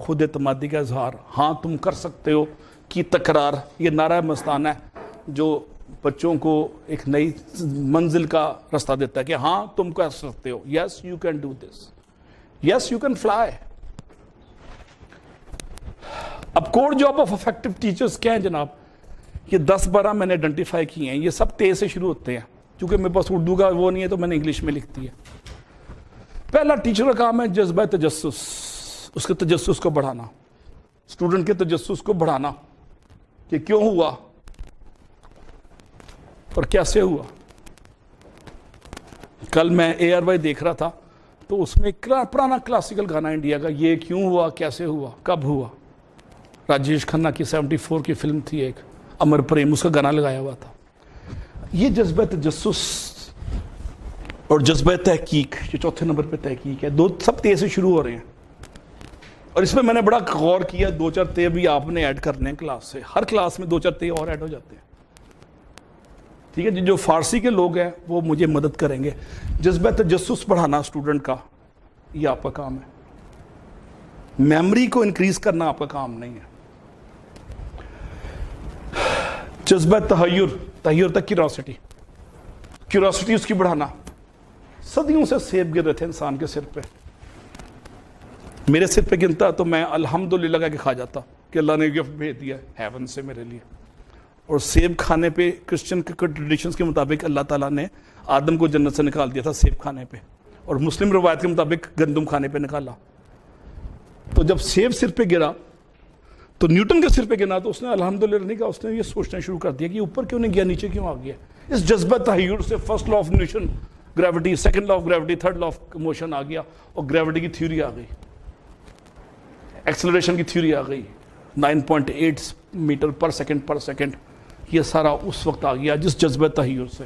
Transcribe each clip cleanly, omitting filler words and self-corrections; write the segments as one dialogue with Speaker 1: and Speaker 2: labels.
Speaker 1: خود اعتمادی کا اظہار, ہاں تم کر سکتے ہو کی تکرار, یہ نعرہ مستانہ ہے جو بچوں کو ایک نئی منزل کا راستہ دیتا ہے کہ ہاں تم کر سکتے ہو. Yes you can do this, yes you can fly. اب core job of effective teachers کیا ہیں جناب؟ یہ 10-12 میں نے آئیڈینٹیفائی کیے ہیں. یہ سب سے شروع ہوتے ہیں, کیونکہ میرے پاس اردو کا وہ نہیں ہے تو میں نے انگلش میں لکھ دیا. پہلا ٹیچر کا کام ہے جذبہ تجسس, اس کے تجسس کو بڑھانا, اسٹوڈنٹ کے تجسس کو بڑھانا کہ کیوں ہوا اور کیسے ہوا. کل میں ARY دیکھ رہا تھا تو اس میں ایک پرانا کلاسیکل گانا انڈیا کا, یہ کیوں ہوا, کیسے ہوا, کب ہوا, راجیش کھنہ کی 74 کی فلم تھی ایک, امر پریم, اس کا گانا لگایا ہوا تھا. یہ جذبہ تجسس اور جذبہ تحقیق, یہ چوتھے نمبر پہ تحقیق ہے. سب سے شروع ہو رہے ہیں, اور اس میں میں نے بڑا غور کیا, 2-4 تے بھی آپ نے ایڈ کرنے ہیں کلاس سے. ہر کلاس میں 2-4 تے اور ایڈ ہو جاتے ہیں, ٹھیک ہے. جو فارسی کے لوگ ہیں وہ مجھے مدد کریں گے. جذبہ تجسس بڑھانا اسٹوڈنٹ کا, یہ آپ کا کام ہے. میموری کو انکریز کرنا آپ کا کام نہیں ہے. جذبہ تحیر تک کیوریاسٹی اس کی بڑھانا. صدیوں سے سیب گر رہے تھے انسان کے سر پہ, میرے سر پہ گنتا تو میں الحمدللہ کہہ کے کھا جاتا کہ اللہ نے گفٹ بھیج دیا ہیون سے میرے لیے. اور سیب کھانے پہ کرسچن کے ٹریڈیشنز کے مطابق اللہ تعالیٰ نے آدم کو جنت سے نکال دیا تھا سیب کھانے پہ, اور مسلم روایت کے مطابق گندم کھانے پہ نکالا. تو جب سیب سر پہ گرا تو نیوٹن کے سر پہ گرا تو اس نے الحمدللہ نہیں کہا, اس نے یہ سوچنا شروع کر دیا کہ اوپر کیوں نہیں گیا, نیچے کیوں آ گیا. اس جذبہ تحیر سے first law of motion gravity, second law of gravity, third law of motion آ گیا, اور گریوٹی کی تھیوری آ گئی, ایکسلریشن کی تھیوری آ گئی, 9.8 میٹر پر سیکنڈ. یہ سارا اس وقت آ گیا جس جذبہ تحیر سے.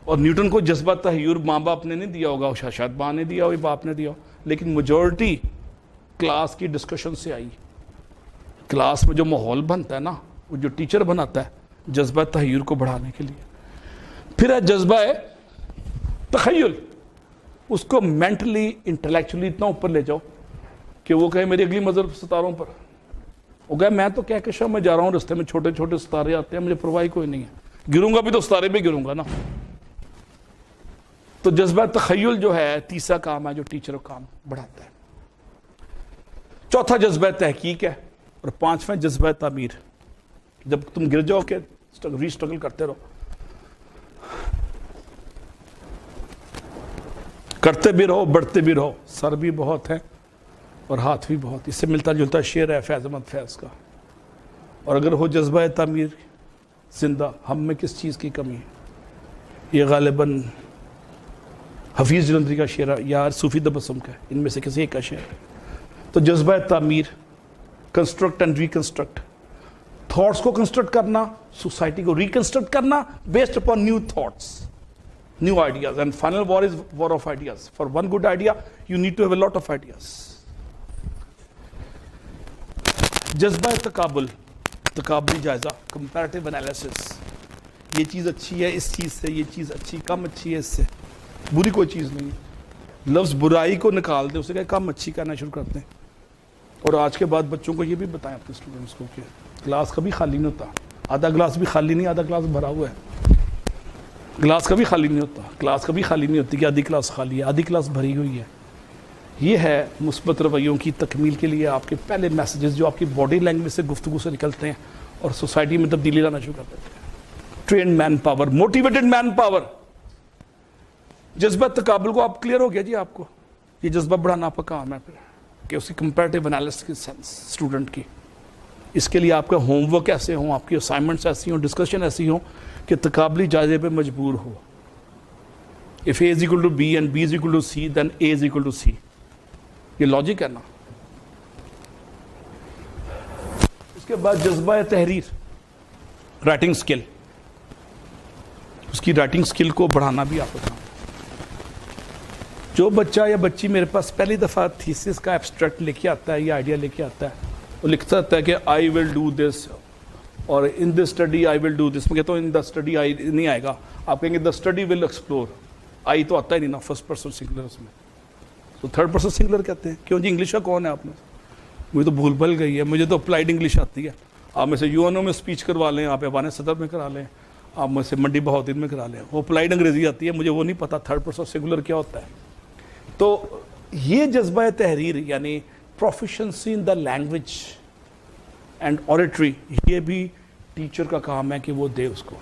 Speaker 1: اور نیوٹن کو جذبہ تحیر ماں باپ نے نہیں دیا ہوگا, شاید ماں نے دیا ہو, باپ نے دیا ہو, لیکن میجورٹی کلاس کی ڈسکشن سے آئی. کلاس میں جو ماحول بنتا ہے نا, وہ جو ٹیچر بناتا ہے جذبہ تحیر کو بڑھانے کے لیے. پھر ہے جذبہ تخیل, اس کو مینٹلی انٹلیکچولی اتنا اوپر لے جاؤ کہ وہ کہے میری اگلی منزل ستاروں پر. وہ کہے میں تو کہکشاں میں جا رہا ہوں, رستے میں چھوٹے چھوٹے ستارے آتے ہیں, مجھے پرواہ کوئی نہیں ہے, گروں گا بھی تو ستارے بھی گروں گا نا. تو جذبہ تخیل جو ہے تیسرا کام ہے جو ٹیچر کا کام بڑھاتا ہے. چوتھا جذبہ تحقیق ہے, اور 5واں جذبہ تعمیر. جب تم گر جاؤ کہ ری اسٹرگل کرتے رہو, کرتے بھی رہو, بڑھتے بھی رہو. سر بھی بہت ہے اور ہاتھ بھی بہت. اس سے ملتا جلتا شعر ہے فیض احمد فیض کا. اور اگر ہو جذبہ تعمیر زندہ, ہم میں کس چیز کی کمی ہے, یہ غالباً حفیظ جلندری کا شعر ہے یا صوفی تبسم کا, ان میں سے کسی ایک کا شعر ہے. تو جذبہ تعمیر, کنسٹرکٹ اینڈ ریکنسٹرکٹ, تھاٹس کو کنسٹرکٹ کرنا, سوسائٹی کو ریکنسٹرکٹ کرنا based upon new thoughts, new ideas. And final war is war of ideas. For one good idea you need to have a lot of ideas. جذبہ تقابلی جائزہ, comparative analysis. یہ چیز اچھی ہے اس چیز سے, یہ چیز اچھی کم اچھی ہے اس سے. بری کوئی چیز نہیں ہے. لفظ برائی کو نکال دیں, اسے کہ کم اچھی کہنا شروع کرتے ہیں. اور آج کے بعد بچوں کو یہ بھی بتائیں اپنے اسٹوڈنٹس کو کہ کلاس کبھی خالی نہیں ہوتا. آدھا گلاس بھی خالی نہیں, آدھا گلاس بھرا ہوا ہے. کلاس کبھی خالی نہیں ہوتا, کلاس کبھی خالی نہیں ہوتی کہ آدھی کلاس خالی ہے, آدھی کلاس بھری ہوئی ہے. یہ ہے مثبت رویوں کی تکمیل کے لیے آپ کے پہلے میسیجز جو آپ کی باڈی لینگویج سے گفتگو سے نکلتے ہیں اور سوسائٹی میں تبدیلی لانا شروع کر دیتے ہیں. Trend man power, motivated man power. جذبہ تقابل کو آپ کلیئر ہو گیا جی, آپ کو یہ جذبہ بڑھانا آپ کا کام ہے پھر کہ اس کی کمپیریٹیو انالیسس کی سینس اسٹوڈنٹ کی. اس کے لیے آپ کا ہوم ورک ایسے ہوں, آپ کی اسائنمنٹس ایسی ہوں, ڈسکشن ایسی ہوں کہ تقابلی جائزے پہ مجبور ہو. If A is equal to B and B is equal to C, then A is equal to C. یہ لاجک ہے نا. اس کے بعد جذبہ تحریر, رائٹنگ سکل. اس کی رائٹنگ سکل کو بڑھانا بھی آپ کا کام. جو بچہ یا بچی میرے پاس پہلی دفعہ تھیسس کا ایبسٹریکٹ لے کے آتا ہے یا آئیڈیا لے کے آتا ہے, وہ لکھتا ہے کہ I will do this اور in this study I will do this. میں کہتا ہوں in the study I نہیں آئے گا, آپ کہیں گے the study will explore. آئی تو آتا ہی نہیں نا فرسٹ پرسن سنگولر, اس میں تو تھرڈ پرسن سنگولر کہتے ہیں. کیوں جی, انگلش کا کون ہے آپ میں؟ مجھے تو بھول بھل گئی ہے, مجھے تو اپلائیڈ انگلش آتی ہے. آپ میں سے یونو میں اسپیچ کروا لیں, آپ ایوان صدر میں کرا لیں, آپ میں سے منڈی بہاؤدین میں کرا لیں, وہ اپلائیڈ انگریزی آتی ہے, مجھے وہ نہیں پتا تھرڈ پرسن سنگولر کیا ہوتا ہے. تو یہ جذبہ تحریر یعنی proficiency in the language and oratory, یہ بھی ٹیچر کا کام ہے کہ وہ دے اس کو.